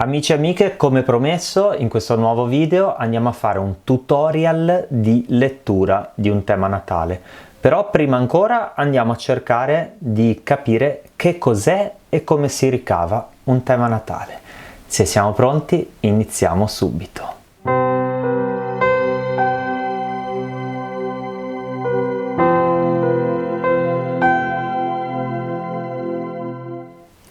Amici e amiche, come promesso, in questo nuovo video andiamo a fare un tutorial di lettura di un tema natale. Però prima ancora andiamo a cercare di capire che cos'è e come si ricava un tema natale. Se siamo pronti, iniziamo subito.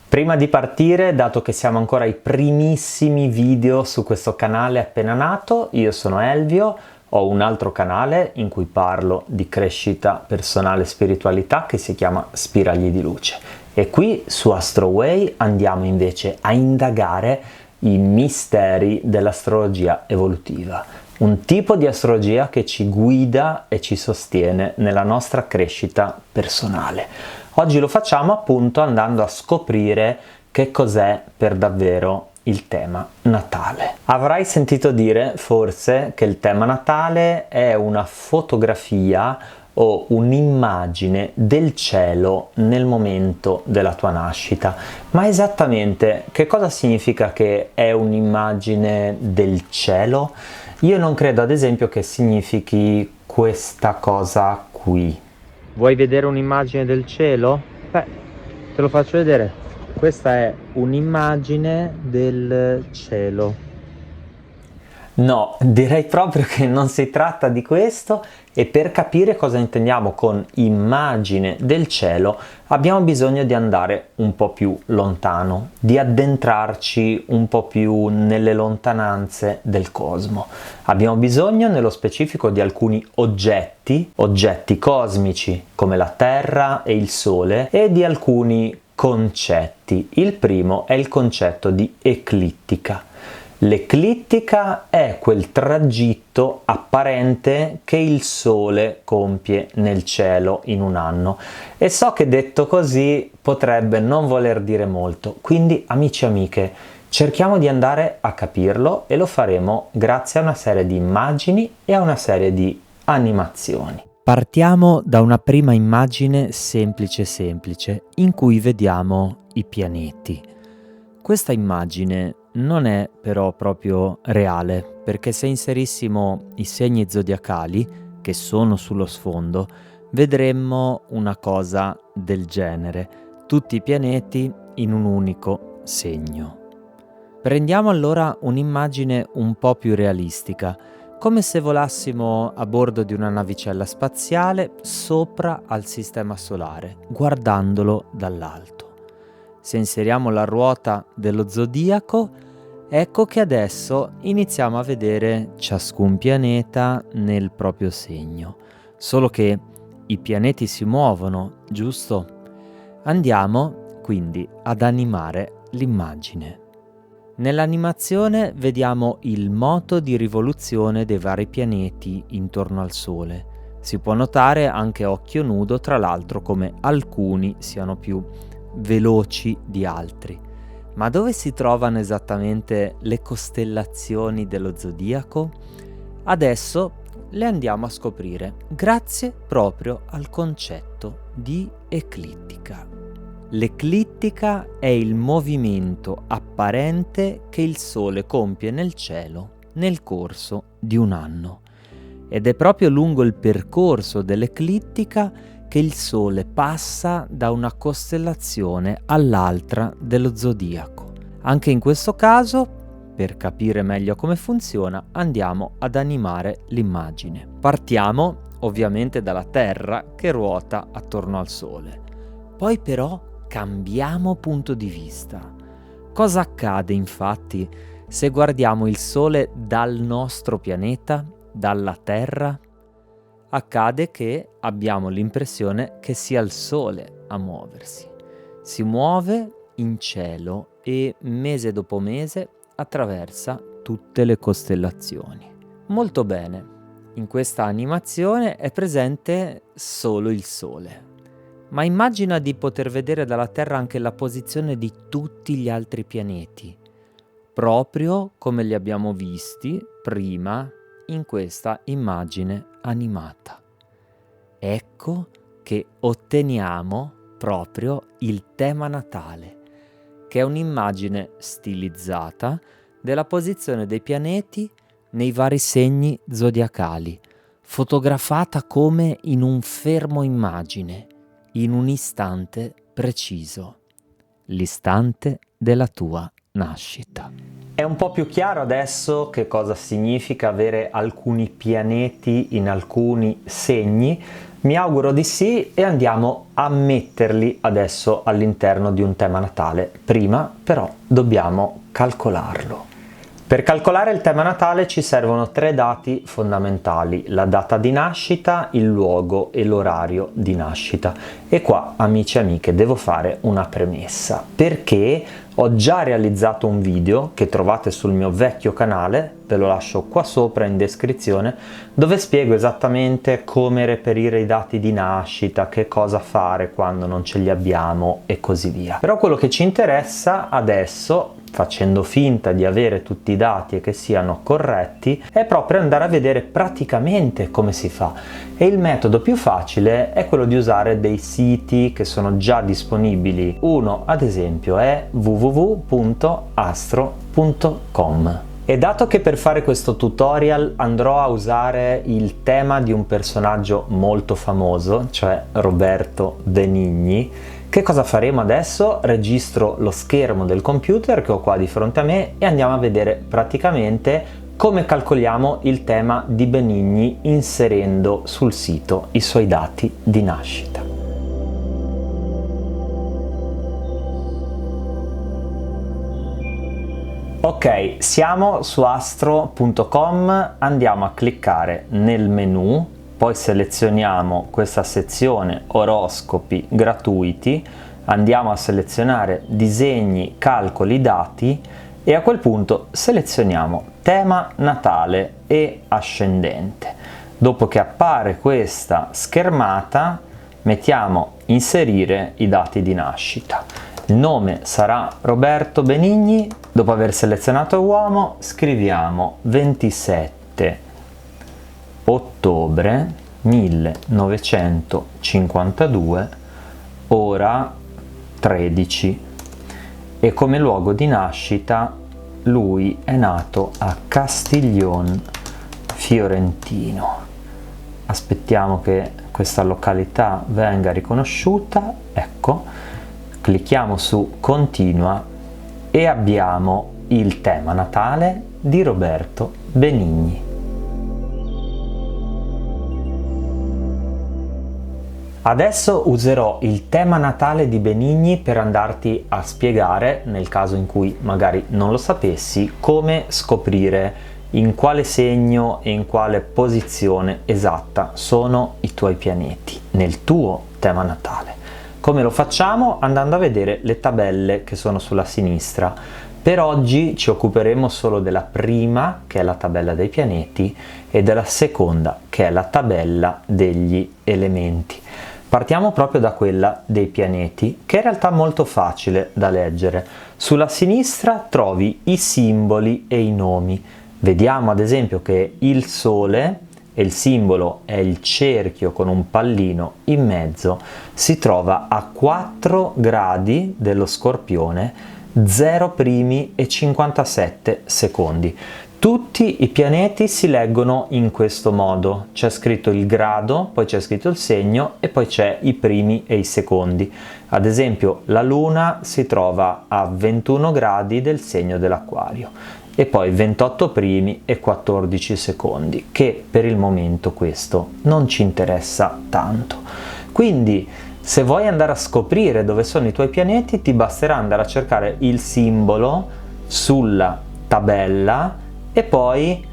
Prima di partire, dato che siamo ancora ai primissimi video su questo canale appena nato, io sono Elvio, ho un altro canale in cui parlo di crescita personale e spiritualità che si chiama Spiragli di Luce. E qui su AstroWay andiamo invece a indagare i misteri dell'astrologia evolutiva, un tipo di astrologia che ci guida e ci sostiene nella nostra crescita personale. Oggi lo facciamo appunto andando a scoprire che cos'è per davvero il tema natale. Avrai sentito dire forse che il tema natale è una fotografia o un'immagine del cielo nel momento della tua nascita. Ma esattamente che cosa significa che è un'immagine del cielo? Io non credo ad esempio che significhi questa cosa qui. Vuoi vedere un'immagine del cielo? Beh, te lo faccio vedere. Questa è un'immagine del cielo. No, direi proprio che non si tratta di questo e per capire cosa intendiamo con immagine del cielo abbiamo bisogno di andare un po' più lontano, di addentrarci un po' più nelle lontananze del cosmo. Abbiamo bisogno nello specifico di alcuni oggetti cosmici come la Terra e il Sole e di alcuni concetti. Il primo è il concetto di eclittica. L'eclittica è quel tragitto apparente che il Sole compie nel cielo in un anno e so che detto così potrebbe non voler dire molto, quindi amici e amiche cerchiamo di andare a capirlo e lo faremo grazie a una serie di immagini e a una serie di animazioni. Partiamo da una prima immagine semplice in cui vediamo i pianeti. Questa immagine non è però proprio reale, perché se inserissimo i segni zodiacali, che sono sullo sfondo, vedremmo una cosa del genere, tutti i pianeti in un unico segno. Prendiamo allora un'immagine un po' più realistica, come se volassimo a bordo di una navicella spaziale sopra al sistema solare, guardandolo dall'alto. Se inseriamo la ruota dello zodiaco, ecco che adesso iniziamo a vedere ciascun pianeta nel proprio segno. Solo che i pianeti si muovono, giusto? Andiamo quindi ad animare l'immagine. Nell'animazione vediamo il moto di rivoluzione dei vari pianeti intorno al Sole. Si può notare anche a occhio nudo, tra l'altro, come alcuni siano più veloci di altri. Ma dove si trovano esattamente le costellazioni dello zodiaco? Adesso le andiamo a scoprire grazie proprio al concetto di eclittica. L'eclittica è il movimento apparente che il Sole compie nel cielo nel corso di un anno. Ed è proprio lungo il percorso dell'eclittica che il Sole passa da una costellazione all'altra dello zodiaco. Anche in questo caso, per capire meglio come funziona, andiamo ad animare l'immagine. Partiamo ovviamente dalla Terra che ruota attorno al Sole. Poi però cambiamo punto di vista. Cosa accade infatti se guardiamo il Sole dal nostro pianeta, dalla Terra? Accade che abbiamo l'impressione che sia il Sole a muoversi. Si muove in cielo e mese dopo mese attraversa tutte le costellazioni. Molto bene, in questa animazione è presente solo il Sole. Ma immagina di poter vedere dalla Terra anche la posizione di tutti gli altri pianeti, proprio come li abbiamo visti prima in questa immagine animata. Ecco che otteniamo proprio il tema natale. che è un'immagine stilizzata della posizione dei pianeti nei vari segni zodiacali, fotografata come in un fermo immagine, in un istante preciso, l'istante della tua nascita. È un po' più chiaro adesso che cosa significa avere alcuni pianeti in alcuni segni? Mi auguro di sì, e andiamo a metterli adesso all'interno di un tema natale. Prima però dobbiamo calcolarlo. Per calcolare il tema natale ci servono 3 dati fondamentali: la data di nascita, il luogo e l'orario di nascita. E qua, amici e amiche, devo fare una premessa, perché ho già realizzato un video che trovate sul mio vecchio canale, ve lo lascio qua sopra in descrizione, dove spiego esattamente come reperire i dati di nascita, che cosa fare quando non ce li abbiamo e così via. Però quello che ci interessa adesso, facendo finta di avere tutti i dati e che siano corretti, è proprio andare a vedere praticamente come si fa. E il metodo più facile è quello di usare dei siti che sono già disponibili. Uno, ad esempio, è www.astro.com. E dato che per fare questo tutorial andrò a usare il tema di un personaggio molto famoso, cioè Roberto Benigni, che cosa faremo adesso? Registro lo schermo del computer che ho qua di fronte a me e andiamo a vedere praticamente come calcoliamo il tema di Benigni inserendo sul sito i suoi dati di nascita. Ok, siamo su astro.com, andiamo a cliccare nel menu, poi selezioniamo questa sezione oroscopi gratuiti, andiamo a selezionare disegni, calcoli, dati e a quel punto selezioniamo tema natale e ascendente. Dopo che appare questa schermata mettiamo inserire i dati di nascita. Il nome sarà Roberto Benigni. Dopo aver selezionato uomo scriviamo 27 ottobre 1952, ora 13, e come luogo di nascita lui è nato a Castiglion Fiorentino. Aspettiamo che questa località venga riconosciuta, ecco, clicchiamo su continua e abbiamo il tema natale di Roberto Benigni. Adesso userò il tema natale di Benigni per andarti a spiegare, nel caso in cui magari non lo sapessi, come scoprire in quale segno e in quale posizione esatta sono i tuoi pianeti nel tuo tema natale. Come lo facciamo? Andando a vedere le tabelle che sono sulla sinistra. Per oggi ci occuperemo solo della prima, che è la tabella dei pianeti, e della seconda, che è la tabella degli elementi. Partiamo proprio da quella dei pianeti, che è in realtà molto facile da leggere. Sulla sinistra trovi i simboli e i nomi. Vediamo ad esempio che il Sole, e il simbolo è il cerchio con un pallino in mezzo, si trova a 4 gradi dello Scorpione, 0 primi e 57 secondi. Tutti i pianeti si leggono in questo modo, c'è scritto il grado, poi c'è scritto il segno e poi c'è i primi e i secondi. Ad esempio la Luna si trova a 21 gradi del segno dell'Acquario e poi 28 primi e 14 secondi, che per il momento questo non ci interessa tanto. Quindi se vuoi andare a scoprire dove sono i tuoi pianeti ti basterà andare a cercare il simbolo sulla tabella e poi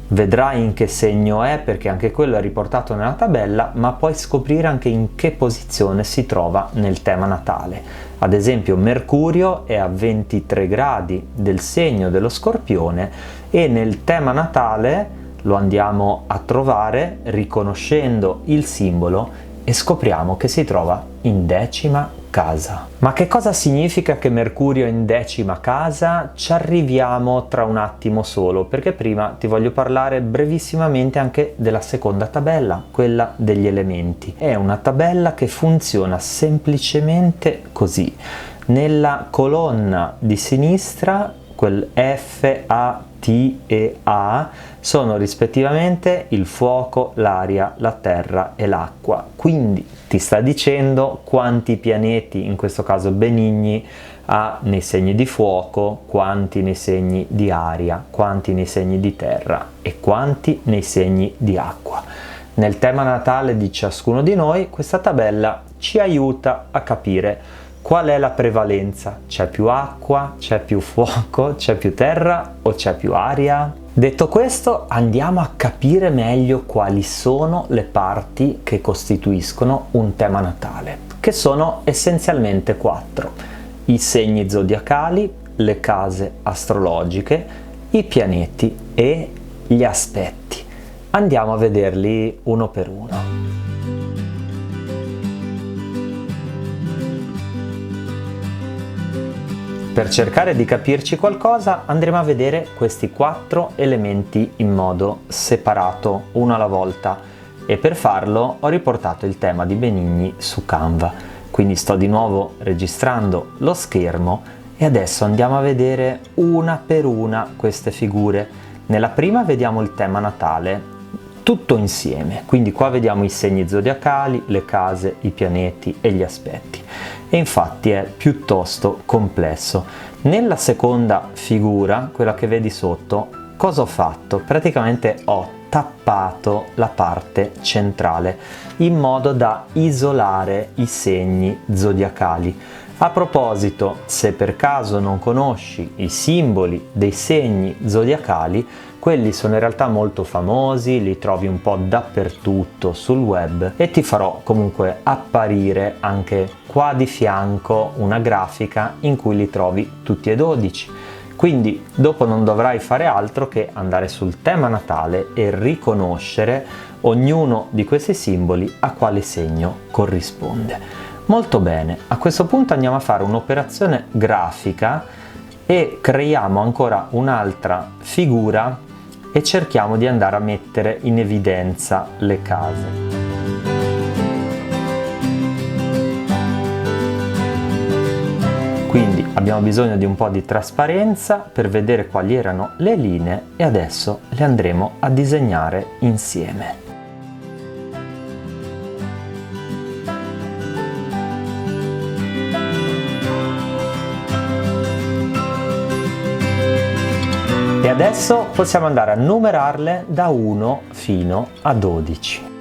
vedrai in che segno è, perché anche quello è riportato nella tabella, ma puoi scoprire anche in che posizione si trova nel tema natale. Ad esempio Mercurio è a 23 gradi del segno dello Scorpione e nel tema natale lo andiamo a trovare riconoscendo il simbolo e scopriamo che si trova in 10ª casa. Ma che cosa significa che Mercurio è in 10ª casa? Ci arriviamo tra un attimo solo, perché prima ti voglio parlare brevissimamente anche della seconda tabella, quella degli elementi. È una tabella che funziona semplicemente così. Nella colonna di sinistra, quel F, A, T e A sono rispettivamente il fuoco, l'aria, la terra e l'acqua. Quindi ti sta dicendo quanti pianeti, in questo caso benigni, ha nei segni di fuoco, quanti nei segni di aria, quanti nei segni di terra e quanti nei segni di acqua. Nel tema natale di ciascuno di noi, questa tabella ci aiuta a capire qual è la prevalenza. C'è più acqua, c'è più fuoco, c'è più terra o c'è più aria? Detto questo, andiamo a capire meglio quali sono le parti che costituiscono un tema natale, che sono essenzialmente 4: i segni zodiacali, le case astrologiche, i pianeti e gli aspetti. Andiamo a vederli uno per uno. Per cercare di capirci qualcosa andremo a vedere questi 4 elementi in modo separato, uno alla volta, e per farlo ho riportato il tema di Benigni su Canva. Quindi sto di nuovo registrando lo schermo e adesso andiamo a vedere una per una queste figure. Nella prima vediamo il tema natale tutto insieme, quindi qua vediamo i segni zodiacali, le case, i pianeti e gli aspetti. E infatti è piuttosto complesso. Nella seconda figura, quella che vedi sotto, cosa ho fatto? Praticamente ho tappato la parte centrale in modo da isolare i segni zodiacali. A proposito, se per caso non conosci i simboli dei segni zodiacali, quelli sono in realtà molto famosi, li trovi un po' dappertutto sul web e ti farò comunque apparire anche qua di fianco una grafica in cui li trovi tutti e 12. Quindi dopo non dovrai fare altro che andare sul tema natale e riconoscere ognuno di questi simboli a quale segno corrisponde. Molto bene, a questo punto andiamo a fare un'operazione grafica e creiamo ancora un'altra figura e cerchiamo di andare a mettere in evidenza le case. Quindi abbiamo bisogno di un po' di trasparenza per vedere quali erano le linee e adesso le andremo a disegnare insieme. E adesso possiamo andare a numerarle da 1 fino a 12.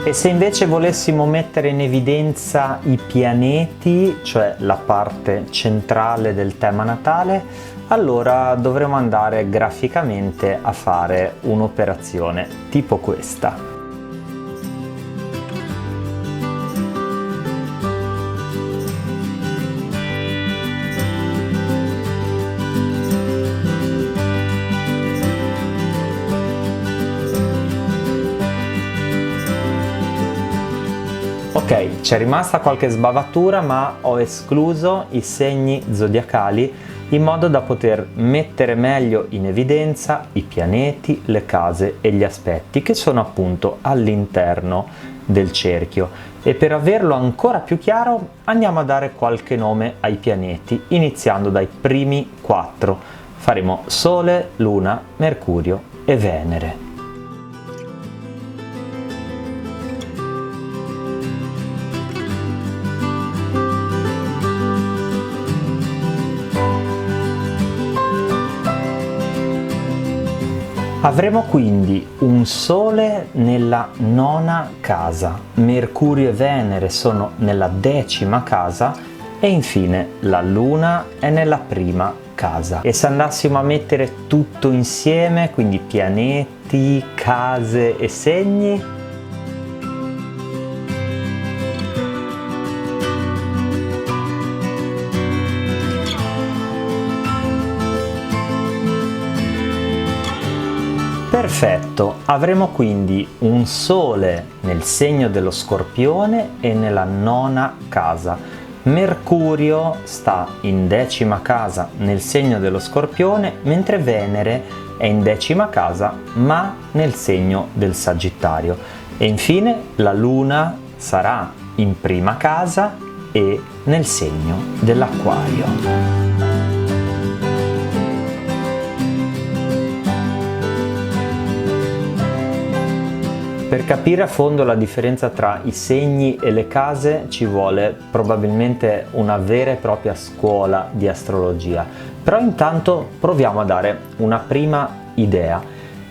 E se invece volessimo mettere in evidenza i pianeti, cioè la parte centrale del tema natale, allora dovremo andare graficamente a fare un'operazione tipo questa. Ok, c'è rimasta qualche sbavatura, ma ho escluso i segni zodiacali in modo da poter mettere meglio in evidenza i pianeti, le case e gli aspetti che sono appunto all'interno del cerchio. E per averlo ancora più chiaro andiamo a dare qualche nome ai pianeti, iniziando dai primi 4. Faremo Sole, Luna, Mercurio e Venere. Avremo quindi un Sole nella 9ª casa, Mercurio e Venere sono nella 10ª casa e infine la Luna è nella 1ª casa. E se andassimo a mettere tutto insieme, quindi pianeti, case e segni, perfetto, avremo quindi un Sole nel segno dello Scorpione e nella 9ª casa, Mercurio sta in 10ª casa nel segno dello Scorpione, mentre Venere è in 10ª casa ma nel segno del Sagittario. E infine la Luna sarà in prima casa e nel segno dell'Acquario. Per capire a fondo la differenza tra i segni e le case ci vuole probabilmente una vera e propria scuola di astrologia, però intanto proviamo a dare una prima idea.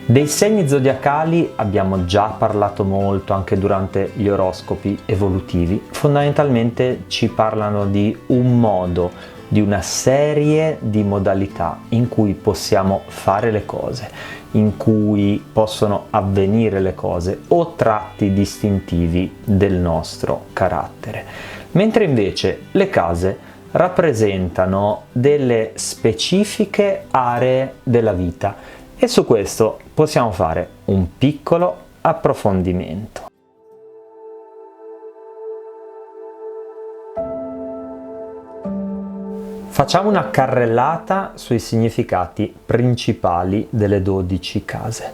Dei segni zodiacali abbiamo già parlato molto anche durante gli oroscopi evolutivi. Fondamentalmente ci parlano di un modo, di una serie di modalità in cui possiamo fare le cose, in cui possono avvenire le cose o tratti distintivi del nostro carattere. Mentre invece le case rappresentano delle specifiche aree della vita e su questo possiamo fare un piccolo approfondimento. Facciamo una carrellata sui significati principali delle 12 case.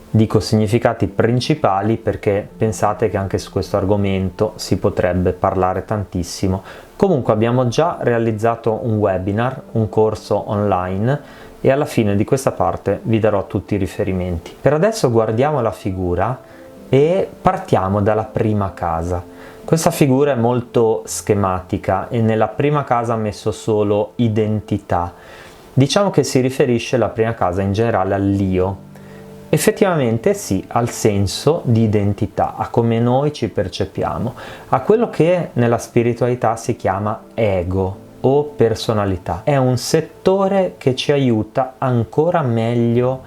Dico significati principali perché pensate che anche su questo argomento si potrebbe parlare tantissimo. Comunque abbiamo già realizzato un webinar, un corso online e alla fine di questa parte vi darò tutti i riferimenti. Per adesso guardiamo la figura e partiamo dalla prima casa. Questa figura è molto schematica e nella prima casa ha messo solo identità. Diciamo che si riferisce la prima casa in generale all'io. Effettivamente sì, al senso di identità, a come noi ci percepiamo, a quello che nella spiritualità si chiama ego o personalità. È un settore che ci aiuta ancora meglio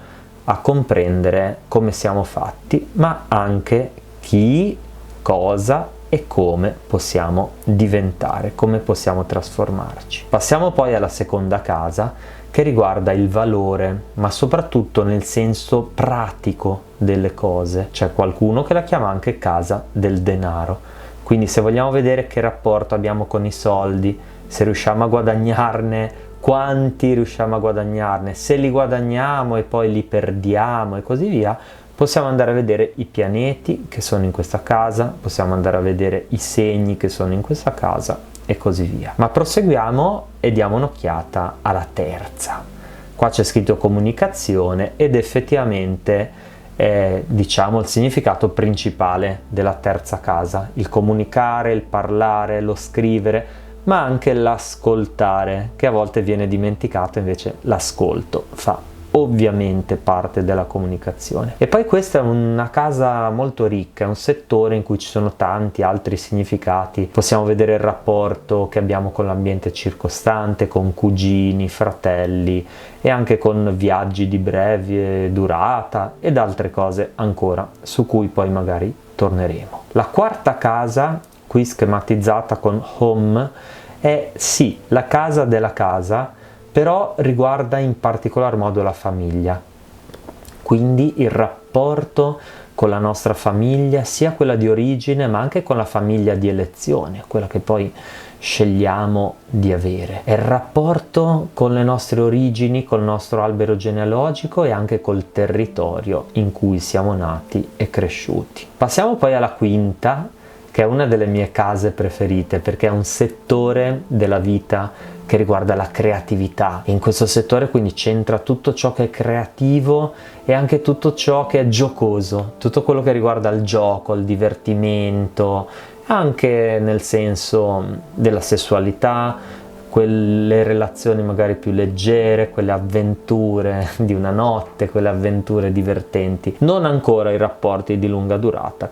a comprendere come siamo fatti, ma anche chi, cosa e come possiamo diventare, come possiamo trasformarci. Passiamo poi alla seconda casa che riguarda il valore, ma soprattutto nel senso pratico delle cose. C'è qualcuno che la chiama anche casa del denaro. Quindi se vogliamo vedere che rapporto abbiamo con i soldi, se riusciamo a guadagnarne, quanti riusciamo a guadagnarne, se li guadagniamo e poi li perdiamo e così via, possiamo andare a vedere i pianeti che sono in questa casa, possiamo andare a vedere i segni che sono in questa casa e così via. Ma proseguiamo e diamo un'occhiata alla terza. Qua c'è scritto comunicazione ed effettivamente è, diciamo, il significato principale della terza casa, il comunicare, il parlare, lo scrivere, ma anche l'ascoltare, che a volte viene dimenticato, invece l'ascolto fa ovviamente parte della comunicazione. E poi questa è una casa molto ricca, è un settore in cui ci sono tanti altri significati. Possiamo vedere il rapporto che abbiamo con l'ambiente circostante, con cugini, fratelli e anche con viaggi di breve durata ed altre cose ancora su cui poi magari torneremo. La quarta casa, qui schematizzata con home, è sì la casa della casa, però riguarda in particolar modo la famiglia, quindi il rapporto con la nostra famiglia, sia quella di origine ma anche con la famiglia di elezione, quella che poi scegliamo di avere. È il rapporto con le nostre origini, col nostro albero genealogico e anche col territorio in cui siamo nati e cresciuti. Passiamo poi alla quinta, che è una delle mie case preferite perché è un settore della vita che riguarda la creatività. In questo settore quindi c'entra tutto ciò che è creativo e anche tutto ciò che è giocoso, tutto quello che riguarda il gioco, il divertimento, anche nel senso della sessualità, quelle relazioni magari più leggere, quelle avventure di una notte, quelle avventure divertenti, non ancora i rapporti di lunga durata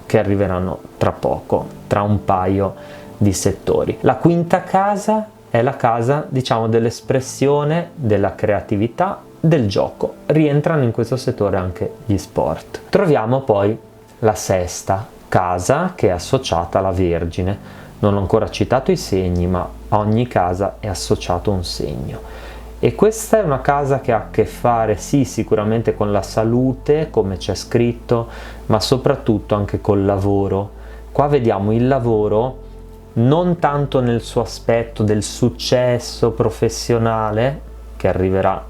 che arriveranno tra poco, tra un paio di settori. La quinta casa è la casa, diciamo, dell'espressione, della creatività, del gioco. Rientrano in questo settore anche gli sport. Troviamo poi la sesta casa che è associata alla Vergine. Non ho ancora citato i segni, ma a ogni casa è associato un segno. E questa è una casa che ha a che fare sì sicuramente con la salute, come c'è scritto, ma soprattutto anche col lavoro. Qua vediamo il lavoro non tanto nel suo aspetto del successo professionale, che arriverà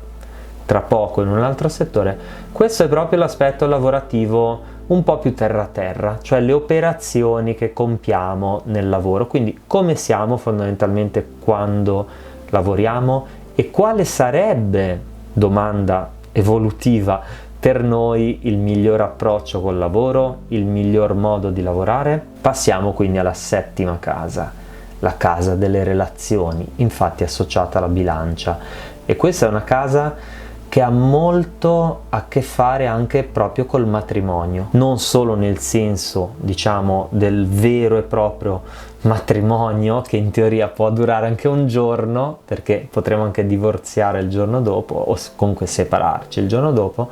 tra poco in un altro settore. Questo è proprio l'aspetto lavorativo un po' più terra-terra, cioè le operazioni che compiamo nel lavoro, quindi come siamo fondamentalmente quando lavoriamo e quale sarebbe, domanda evolutiva, per noi il miglior approccio col lavoro, il miglior modo di lavorare. Passiamo quindi alla settima casa, la casa delle relazioni, infatti associata alla bilancia, e questa è una casa che ha molto a che fare anche proprio col matrimonio, non solo nel senso, diciamo, del vero e proprio matrimonio, che in teoria può durare anche un giorno, perché potremo anche divorziare il giorno dopo o comunque separarci il giorno dopo,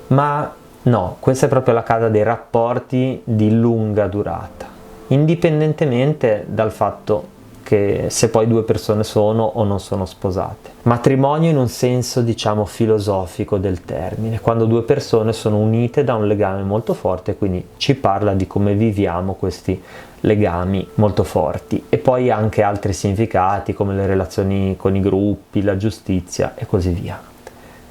ma no, questa è proprio la casa dei rapporti di lunga durata, indipendentemente dal fatto che se poi due persone sono o non sono sposate. Matrimonio in un senso, diciamo, filosofico del termine, quando due persone sono unite da un legame molto forte, quindi ci parla di come viviamo questi legami molto forti, e poi anche altri significati come le relazioni con i gruppi, la giustizia e così via.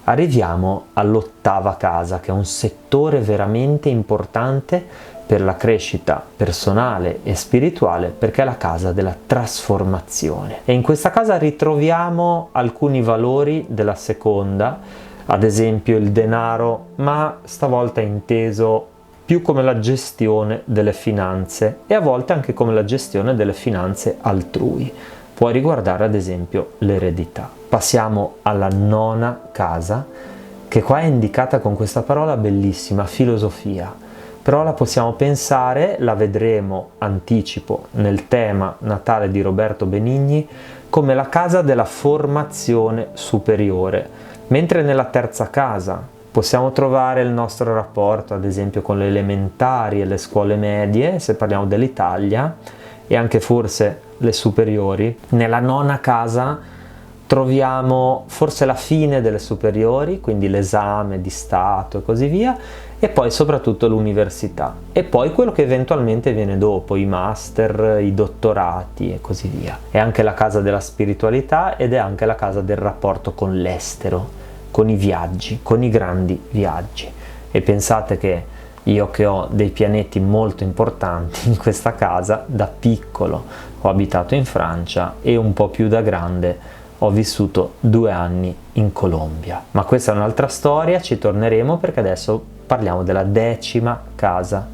Arriviamo all'ottava casa, che è un settore veramente importante per la crescita personale e spirituale, perché è la casa della trasformazione. E in questa casa ritroviamo alcuni valori della seconda, ad esempio il denaro, ma stavolta inteso più come la gestione delle finanze e a volte anche come la gestione delle finanze altrui. Può riguardare ad esempio l'eredità. Passiamo alla nona casa, che qua è indicata con questa parola bellissima, filosofia. Però la possiamo pensare, la vedremo, anticipo, nel tema natale di Roberto Benigni, come la casa della formazione superiore, mentre nella terza casa possiamo trovare il nostro rapporto, ad esempio, con le elementari e le scuole medie, se parliamo dell'Italia, e anche forse le superiori. Nella nona casa troviamo forse la fine delle superiori, quindi l'esame di Stato e così via, e poi soprattutto l'università, e poi quello che eventualmente viene dopo, i master, i dottorati e così via. È anche la casa della spiritualità ed è anche la casa del rapporto con l'estero, con i viaggi, con i grandi viaggi. E pensate che io, che ho dei pianeti molto importanti in questa casa, da piccolo ho abitato in Francia e un po' più da grande ho vissuto 2 anni in Colombia. Ma questa è un'altra storia, ci torneremo, perché adesso parliamo della decima casa,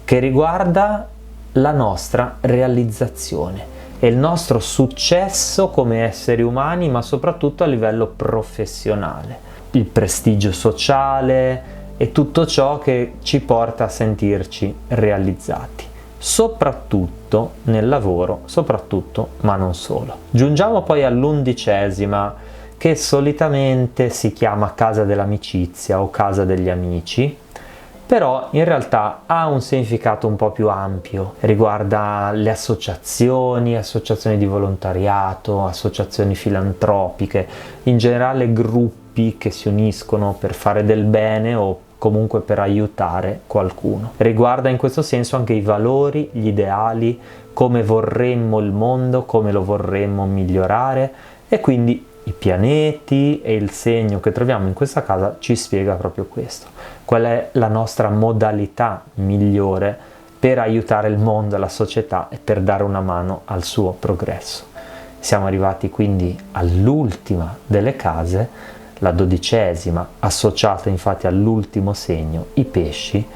che riguarda la nostra realizzazione e il nostro successo come esseri umani, ma soprattutto a livello professionale, il prestigio sociale e tutto ciò che ci porta a sentirci realizzati, soprattutto nel lavoro, soprattutto, ma non solo. Giungiamo poi all'11ª, che solitamente si chiama casa dell'amicizia o casa degli amici, però in realtà ha un significato un po' più ampio, riguarda le associazioni, associazioni di volontariato, associazioni filantropiche, in generale gruppi che si uniscono per fare del bene o comunque per aiutare qualcuno. Riguarda in questo senso anche i valori, gli ideali, come vorremmo il mondo, come lo vorremmo migliorare, e quindi i pianeti e il segno che troviamo in questa casa ci spiega proprio questo. Qual è la nostra modalità migliore per aiutare il mondo e la società e per dare una mano al suo progresso. Siamo arrivati quindi all'ultima delle case, la 12ª, associata infatti all'ultimo segno, i pesci,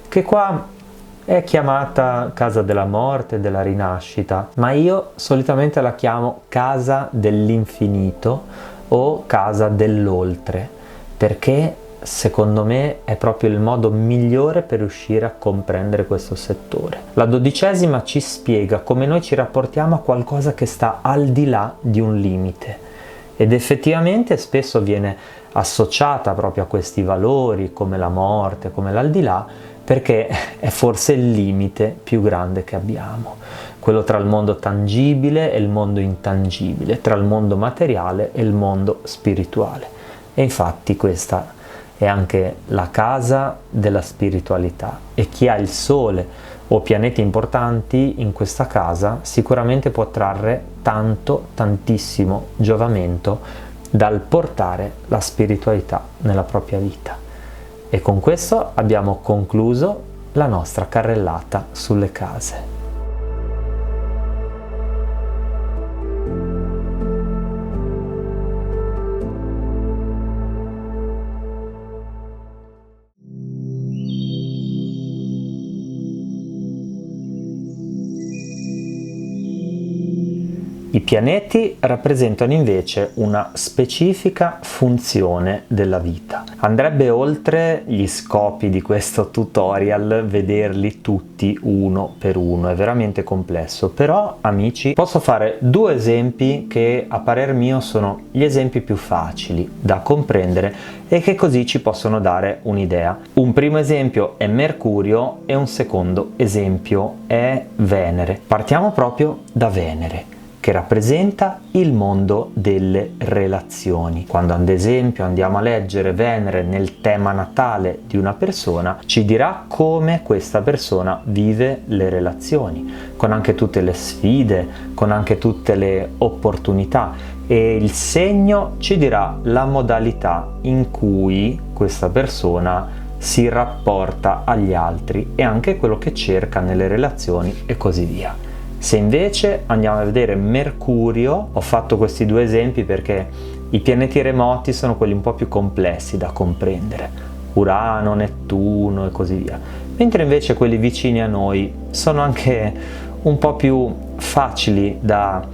che qua è chiamata casa della morte, della rinascita, ma io solitamente la chiamo casa dell'infinito o casa dell'oltre, perché secondo me è proprio il modo migliore per riuscire a comprendere questo settore. La 12ª ci spiega come noi ci rapportiamo a qualcosa che sta al di là di un limite, ed effettivamente spesso viene associata proprio a questi valori come la morte, come l'aldilà, perché è forse il limite più grande che abbiamo, quello tra il mondo tangibile e il mondo intangibile, tra il mondo materiale e il mondo spirituale. E infatti questa è anche la casa della spiritualità, e chi ha il sole o pianeti importanti in questa casa sicuramente può trarre tantissimo giovamento dal portare la spiritualità nella propria vita. E con questo abbiamo concluso la nostra carrellata sulle case. I pianeti rappresentano invece una specifica funzione della vita. Andrebbe oltre gli scopi di questo tutorial vederli tutti uno per uno, è veramente complesso, però amici posso fare due esempi che a parer mio sono gli esempi più facili da comprendere e che così ci possono dare un'idea. Un primo esempio è Mercurio e un secondo esempio è Venere. Partiamo proprio da Venere, che rappresenta il mondo delle relazioni. Quando ad esempio andiamo a leggere Venere nel tema natale di una persona, ci dirà come questa persona vive le relazioni, con anche tutte le sfide, con anche tutte le opportunità, e il segno ci dirà la modalità in cui questa persona si rapporta agli altri e anche quello che cerca nelle relazioni e così via. Se invece andiamo a vedere Mercurio, ho fatto questi due esempi perché i pianeti remoti sono quelli un po' più complessi da comprendere, Urano, Nettuno e così via, mentre invece quelli vicini a noi sono anche un po' più facili da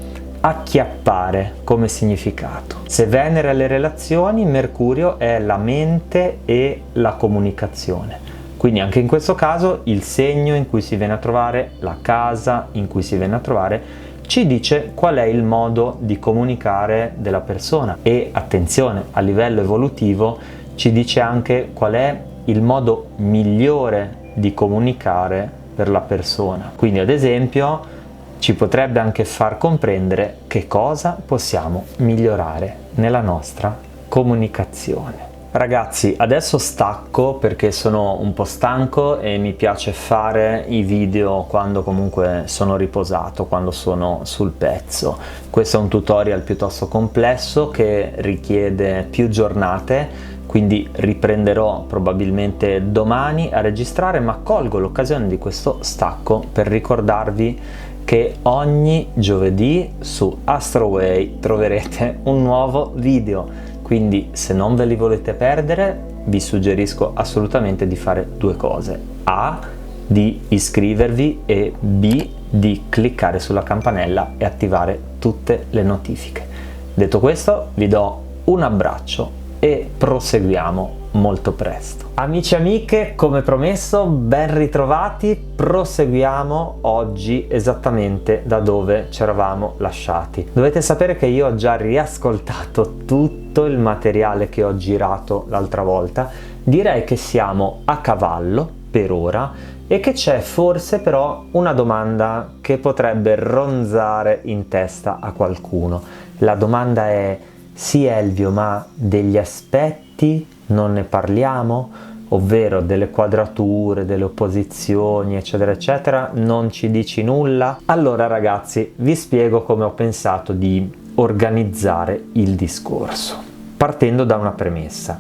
acchiappare come significato. Se Venere è le relazioni, Mercurio è la mente e la comunicazione. Quindi anche in questo caso il segno in cui si viene a trovare, la casa in cui si viene a trovare, ci dice qual è il modo di comunicare della persona e, attenzione, a livello evolutivo ci dice anche qual è il modo migliore di comunicare per la persona. Quindi ad esempio ci potrebbe anche far comprendere che cosa possiamo migliorare nella nostra comunicazione. Ragazzi, adesso stacco perché sono un po' stanco e mi piace fare i video quando comunque sono riposato, quando sono sul pezzo. Questo è un tutorial piuttosto complesso che richiede più giornate, quindi riprenderò probabilmente domani a registrare, ma colgo l'occasione di questo stacco per ricordarvi che ogni giovedì su Astroway troverete un nuovo video. Quindi se non ve li volete perdere, vi suggerisco assolutamente di fare due cose: A, di iscrivervi, e B, di cliccare sulla campanella e attivare tutte le notifiche. Detto questo, vi do un abbraccio e proseguiamo molto presto. Amici e amiche, come promesso, ben ritrovati. Proseguiamo oggi esattamente da dove ci eravamo lasciati. Dovete sapere che io ho già riascoltato tutto il materiale che ho girato l'altra volta. Direi che siamo a cavallo per ora e che c'è forse però una domanda che potrebbe ronzare in testa a qualcuno. La domanda è: sì Elvio, ma degli aspetti non ne parliamo? Ovvero delle quadrature, delle opposizioni, eccetera eccetera, non ci dici nulla? Allora ragazzi, vi spiego come ho pensato di organizzare il discorso, partendo da una premessa: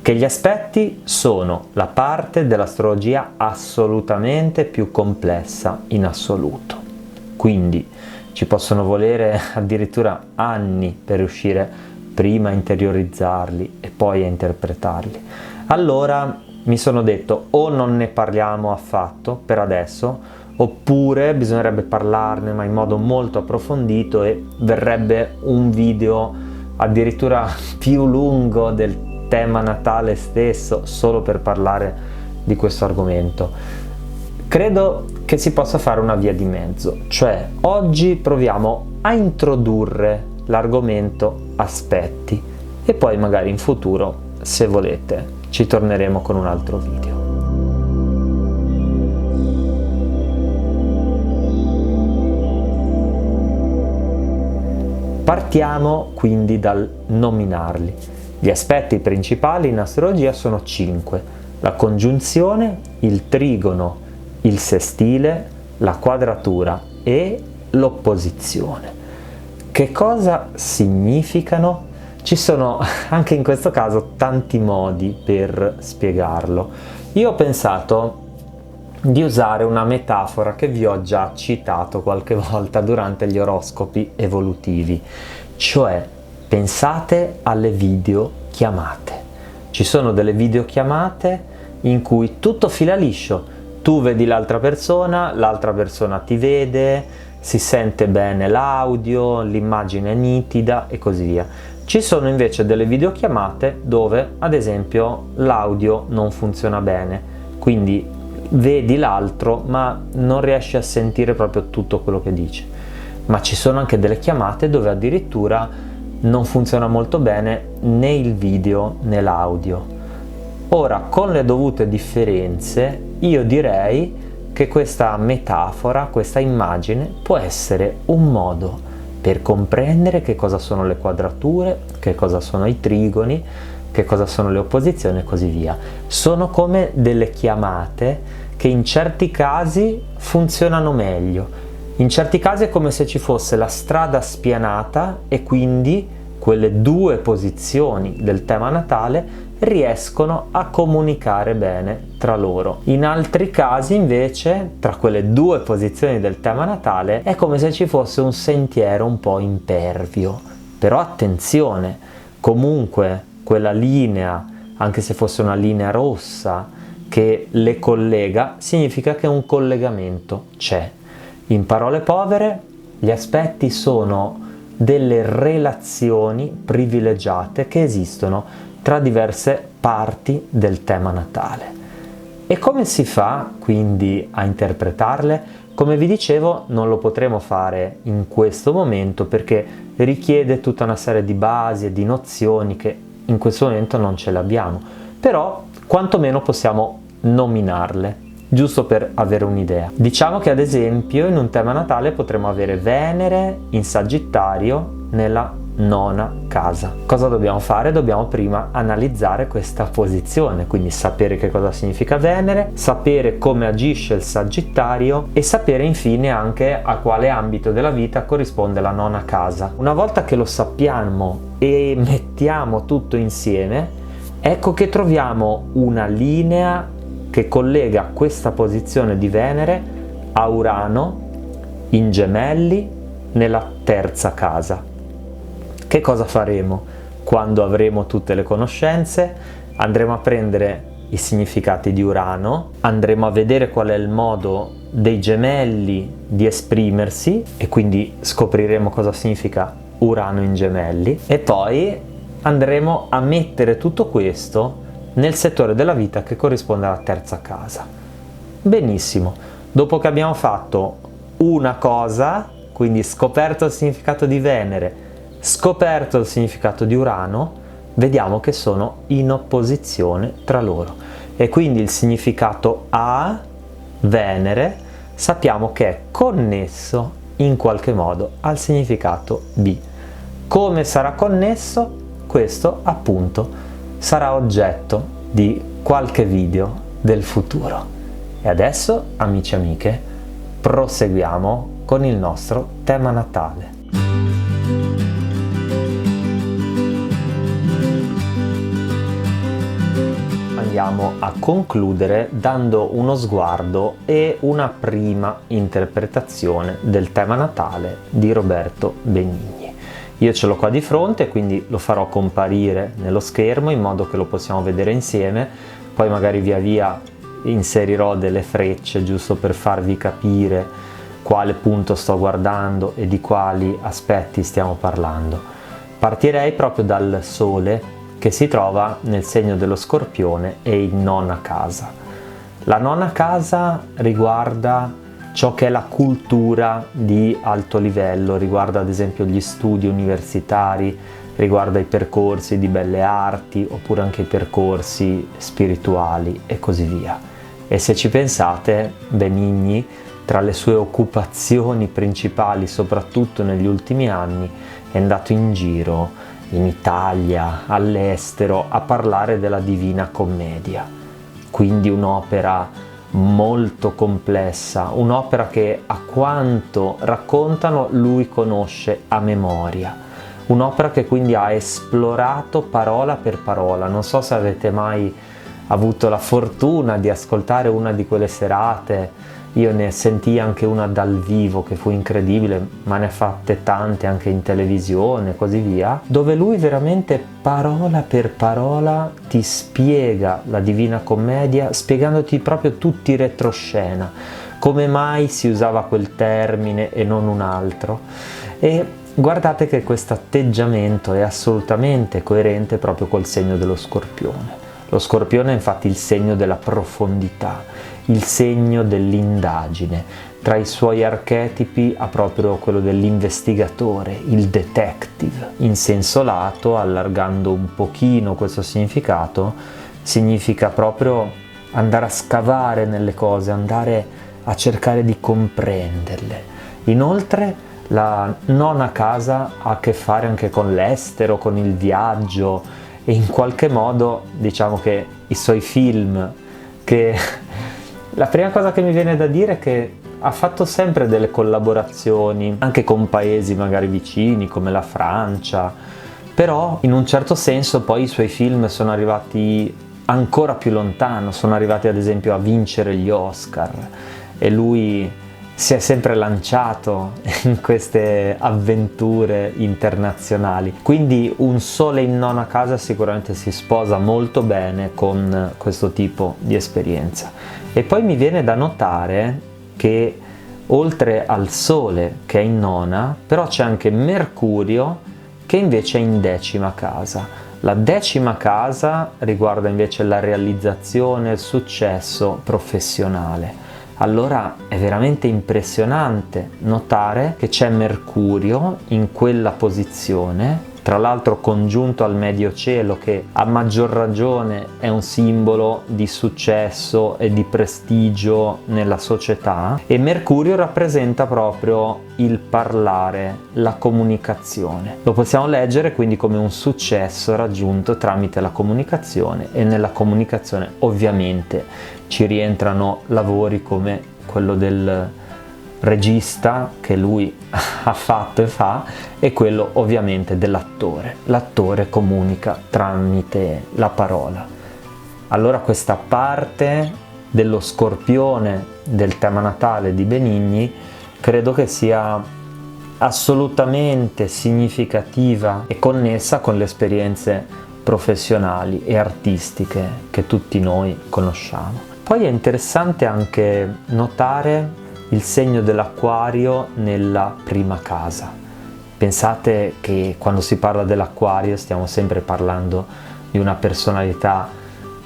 che gli aspetti sono la parte dell'astrologia assolutamente più complessa in assoluto, quindi ci possono volere addirittura anni per riuscire prima a interiorizzarli e poi a interpretarli. Allora mi sono detto: o non ne parliamo affatto per adesso, oppure bisognerebbe parlarne ma in modo molto approfondito e verrebbe un video addirittura più lungo del tema natale stesso solo per parlare di questo argomento. Credo che si possa fare una via di mezzo, cioè oggi proviamo a introdurre l'argomento aspetti e poi magari in futuro, se volete, ci torneremo con un altro video. Partiamo quindi dal nominarli. Gli aspetti principali in astrologia sono 5: la congiunzione, il trigono, il sestile, la quadratura e l'opposizione. Che cosa significano? Ci sono anche in questo caso tanti modi per spiegarlo. Io ho pensato di usare una metafora che vi ho già citato qualche volta durante gli oroscopi evolutivi, cioè pensate alle videochiamate. Ci sono delle videochiamate in cui tutto fila liscio, tu vedi l'altra persona ti vede, si sente bene l'audio, l'immagine è nitida e così via. Ci sono invece delle videochiamate dove, ad esempio, l'audio non funziona bene, quindi vedi l'altro ma non riesci a sentire proprio tutto quello che dice. Ma ci sono anche delle chiamate dove addirittura non funziona molto bene né il video né l'audio. Ora, con le dovute differenze, io direi che questa metafora, questa immagine, può essere un modo per comprendere che cosa sono le quadrature, che cosa sono i trigoni, che cosa sono le opposizioni e così via. Sono come delle chiamate che in certi casi funzionano meglio. In certi casi è come se ci fosse la strada spianata e quindi quelle due posizioni del tema natale riescono a comunicare bene tra loro. In altri casi invece, tra quelle due posizioni del tema natale, è come se ci fosse un sentiero un po' impervio. Però attenzione, comunque quella linea, anche se fosse una linea rossa che le collega, significa che un collegamento c'è. In parole povere, gli aspetti sono delle relazioni privilegiate che esistono tra diverse parti del tema natale. E come si fa quindi a interpretarle? Come vi dicevo, non lo potremo fare in questo momento perché richiede tutta una serie di basi e di nozioni che in questo momento non ce le abbiamo, però quantomeno possiamo nominarle, giusto per avere un'idea. Diciamo che ad esempio in un tema natale potremo avere Venere in Sagittario nella nona casa. Cosa dobbiamo fare? Dobbiamo prima analizzare questa posizione, quindi sapere che cosa significa Venere, sapere come agisce il Sagittario e sapere infine anche a quale ambito della vita corrisponde la nona casa. Una volta che lo sappiamo e mettiamo tutto insieme, ecco che troviamo una linea che collega questa posizione di Venere a Urano in Gemelli nella terza casa. Che cosa faremo? Quando avremo tutte le conoscenze, andremo a prendere i significati di Urano, andremo a vedere qual è il modo dei gemelli di esprimersi e quindi scopriremo cosa significa Urano in Gemelli e poi andremo a mettere tutto questo nel settore della vita che corrisponde alla terza casa. Benissimo, dopo che abbiamo fatto una cosa, quindi scoperto il significato di Venere, scoperto il significato di Urano, vediamo che sono in opposizione tra loro e quindi il significato A, Venere, sappiamo che è connesso in qualche modo al significato B. Come sarà connesso? Questo appunto sarà oggetto di qualche video del futuro. E adesso, amici e amiche, proseguiamo con il nostro tema natale. Andiamo a concludere dando uno sguardo e una prima interpretazione del tema natale di Roberto Benigni. Io ce l'ho qua di fronte, quindi lo farò comparire nello schermo in modo che lo possiamo vedere insieme, poi magari via via inserirò delle frecce giusto per farvi capire quale punto sto guardando e di quali aspetti stiamo parlando. Partirei proprio dal Sole che si trova nel segno dello Scorpione e in nona casa. La nona casa riguarda ciò che è la cultura di alto livello, riguarda ad esempio gli studi universitari, riguarda i percorsi di belle arti oppure anche i percorsi spirituali e così via. E se ci pensate, Benigni, tra le sue occupazioni principali, soprattutto negli ultimi anni, è andato in giro in Italia, all'estero, a parlare della Divina Commedia, quindi un'opera molto complessa, un'opera che, a quanto raccontano, lui conosce a memoria, un'opera che quindi ha esplorato parola per parola. Non so se avete mai avuto la fortuna di ascoltare una di quelle serate. Io ne sentii anche una dal vivo che fu incredibile, ma ne ha fatte tante anche in televisione e così via, dove lui veramente parola per parola ti spiega la Divina Commedia, spiegandoti proprio tutti i retroscena, come mai si usava quel termine e non un altro. E guardate che questo atteggiamento è assolutamente coerente proprio col segno dello Scorpione. Lo Scorpione è infatti il segno della profondità, il segno dell'indagine. Tra i suoi archetipi ha proprio quello dell'investigatore, il detective. In senso lato, allargando un pochino questo significato, significa proprio andare a scavare nelle cose, andare a cercare di comprenderle. Inoltre, la nona casa ha a che fare anche con l'estero, con il viaggio, e in qualche modo diciamo che i suoi film, che la prima cosa che mi viene da dire è che ha fatto sempre delle collaborazioni anche con paesi magari vicini come la Francia, però in un certo senso poi i suoi film sono arrivati ancora più lontano, sono arrivati ad esempio a vincere gli Oscar, e lui si è sempre lanciato in queste avventure internazionali. Quindi un Sole in nona casa sicuramente si sposa molto bene con questo tipo di esperienza. E poi mi viene da notare che oltre al Sole che è in nona, però c'è anche Mercurio che invece è in decima casa. La decima casa riguarda invece la realizzazione, il successo professionale. Allora è veramente impressionante notare che c'è Mercurio in quella posizione, tra l'altro congiunto al medio cielo, che a maggior ragione è un simbolo di successo e di prestigio nella società, e Mercurio rappresenta proprio il parlare, la comunicazione. Lo possiamo leggere quindi come un successo raggiunto tramite la comunicazione, e nella comunicazione ovviamente ci rientrano lavori come quello del regista che lui ha fatto e fa, e quello ovviamente dell'attore. L'attore comunica tramite la parola. Allora questa parte dello Scorpione del tema natale di Benigni credo che sia assolutamente significativa e connessa con le esperienze professionali e artistiche che tutti noi conosciamo. Poi è interessante anche notare il segno dell'Acquario nella prima casa. Pensate che quando si parla dell'Acquario stiamo sempre parlando di una personalità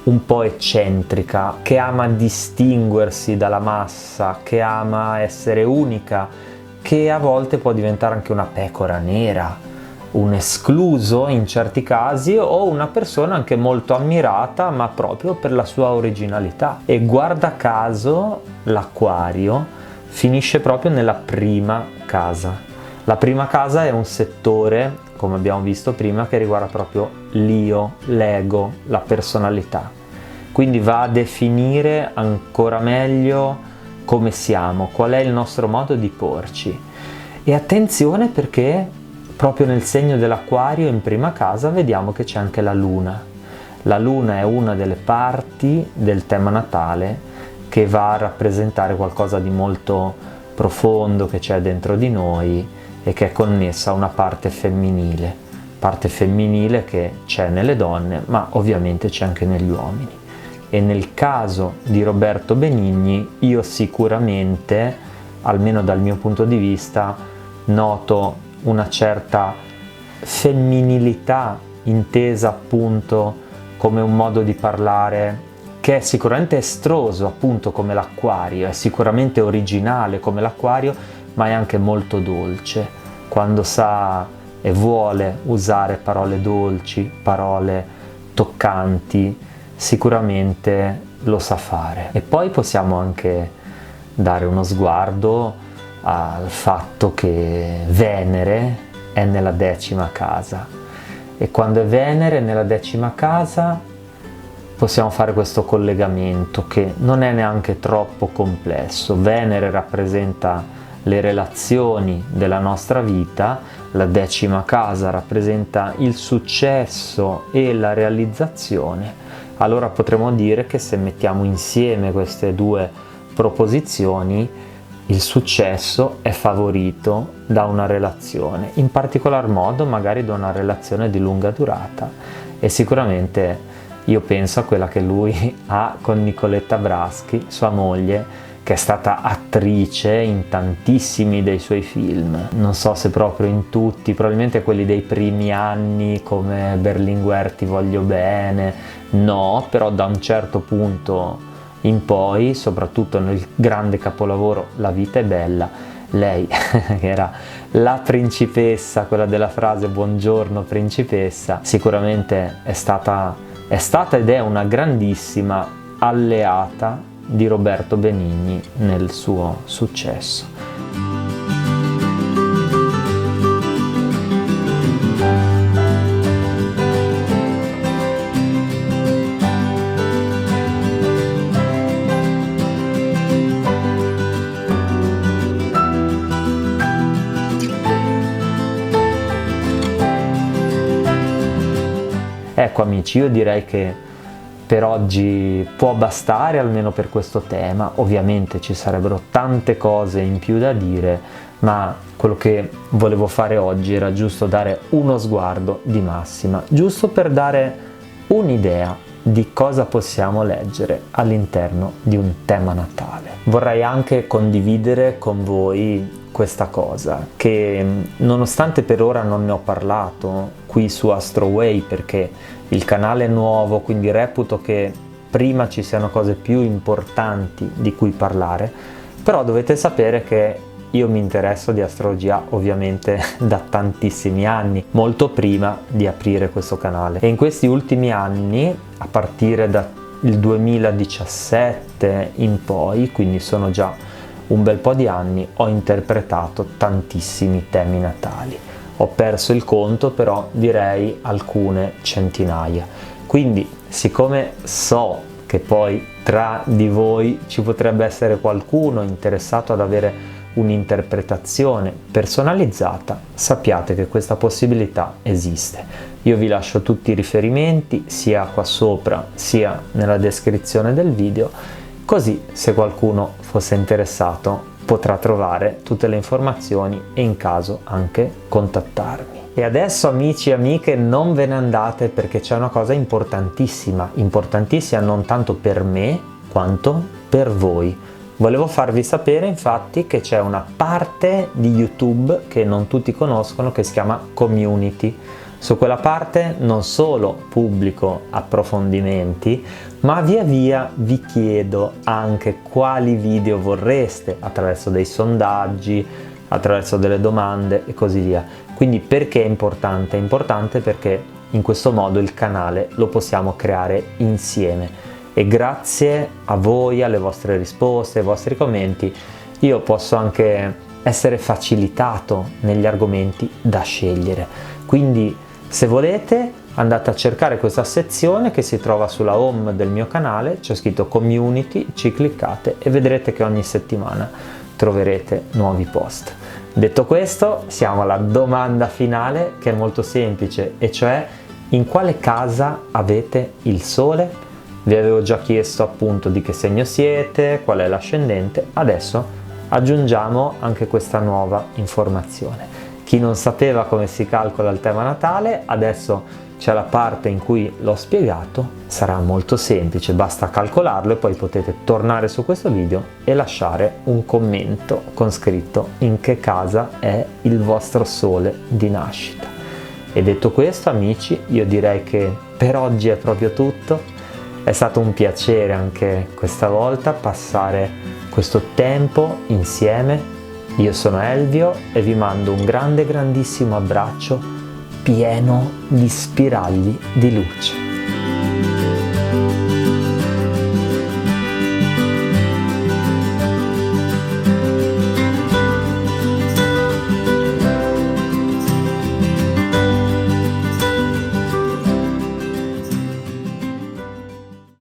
un po' eccentrica, che ama distinguersi dalla massa, che ama essere unica, che a volte può diventare anche una pecora nera, un escluso in certi casi, o una persona anche molto ammirata ma proprio per la sua originalità. E guarda caso l'Acquario finisce proprio nella prima casa. La prima casa è un settore, come abbiamo visto prima, che riguarda proprio l'io, l'ego, la personalità. Quindi va a definire ancora meglio come siamo, qual è il nostro modo di porci. E attenzione, perché proprio nel segno dell'Acquario in prima casa vediamo che c'è anche la Luna. La Luna è una delle parti del tema natale che va a rappresentare qualcosa di molto profondo che c'è dentro di noi e che è connessa a una parte femminile che c'è nelle donne, ma ovviamente c'è anche negli uomini. E nel caso di Roberto Benigni io sicuramente, almeno dal mio punto di vista, noto una certa femminilità intesa appunto come un modo di parlare che è sicuramente estroso, appunto come l'Acquario, è sicuramente originale come l'Acquario, ma è anche molto dolce, quando sa e vuole usare parole dolci, parole toccanti, sicuramente lo sa fare. E poi possiamo anche dare uno sguardo al fatto che Venere è nella decima casa, e quando è Venere nella decima casa possiamo fare questo collegamento che non è neanche troppo complesso. Venere rappresenta le relazioni della nostra vita, la 10ª casa rappresenta il successo e la realizzazione. Allora potremmo dire che se mettiamo insieme queste due proposizioni, il successo è favorito da una relazione, in particolar modo magari da una relazione di lunga durata, e sicuramente io penso a quella che lui ha con Nicoletta Braschi, sua moglie, che è stata attrice in tantissimi dei suoi film, non so se proprio in tutti, probabilmente quelli dei primi anni come Berlinguer Ti voglio bene, no, però da un certo punto in poi, soprattutto nel grande capolavoro La vita è bella, lei che era la principessa, quella della frase buongiorno principessa, sicuramente è stata ed è una grandissima alleata di Roberto Benigni nel suo successo. Ecco amici, io direi che per oggi può bastare, almeno per questo tema. Ovviamente ci sarebbero tante cose in più da dire, ma quello che volevo fare oggi era giusto dare uno sguardo di massima, giusto per dare un'idea di cosa possiamo leggere all'interno di un tema natale. Vorrei anche condividere con voi questa cosa, che nonostante per ora non ne ho parlato qui su Astroway, perché il canale è nuovo, quindi reputo che prima ci siano cose più importanti di cui parlare, però dovete sapere che io mi interesso di astrologia ovviamente da tantissimi anni, molto prima di aprire questo canale, e in questi ultimi anni, a partire dal 2017 in poi, quindi sono già un bel po' di anni, ho interpretato tantissimi temi natali. Ho perso il conto, però direi alcune centinaia. Quindi, siccome so che poi tra di voi ci potrebbe essere qualcuno interessato ad avere un'interpretazione personalizzata, sappiate che questa possibilità esiste. Io vi lascio tutti i riferimenti, sia qua sopra sia nella descrizione del video, così se qualcuno fosse interessato potrà trovare tutte le informazioni e in caso anche contattarmi. E adesso amici e amiche non ve ne andate, perché c'è una cosa importantissima non tanto per me quanto per voi. Volevo farvi sapere infatti che c'è una parte di YouTube che non tutti conoscono, che si chiama Community. Su quella parte non solo pubblico approfondimenti, ma via via vi chiedo anche quali video vorreste, attraverso dei sondaggi, attraverso delle domande e così via. Quindi perché è importante? È importante perché in questo modo il canale lo possiamo creare insieme, e grazie a voi, alle vostre risposte, ai vostri commenti, io posso anche essere facilitato negli argomenti da scegliere. Quindi se volete andate a cercare questa sezione che si trova sulla home del mio canale, c'è scritto Community, ci cliccate e vedrete che ogni settimana troverete nuovi post. Detto questo, siamo alla domanda finale, che è molto semplice, e cioè: in quale casa avete il sole? Vi avevo già chiesto appunto di che segno siete, qual è l'ascendente, adesso aggiungiamo anche questa nuova informazione. Chi non sapeva come si calcola il tema natale, adesso c'è la parte in cui l'ho spiegato, sarà molto semplice, basta calcolarlo e poi potete tornare su questo video e lasciare un commento con scritto in che casa è il vostro sole di nascita. E detto questo amici, io direi che per oggi è proprio tutto. È stato un piacere anche questa volta passare questo tempo insieme. Io sono Elvio e vi mando un grandissimo abbraccio pieno di spiragli di luce.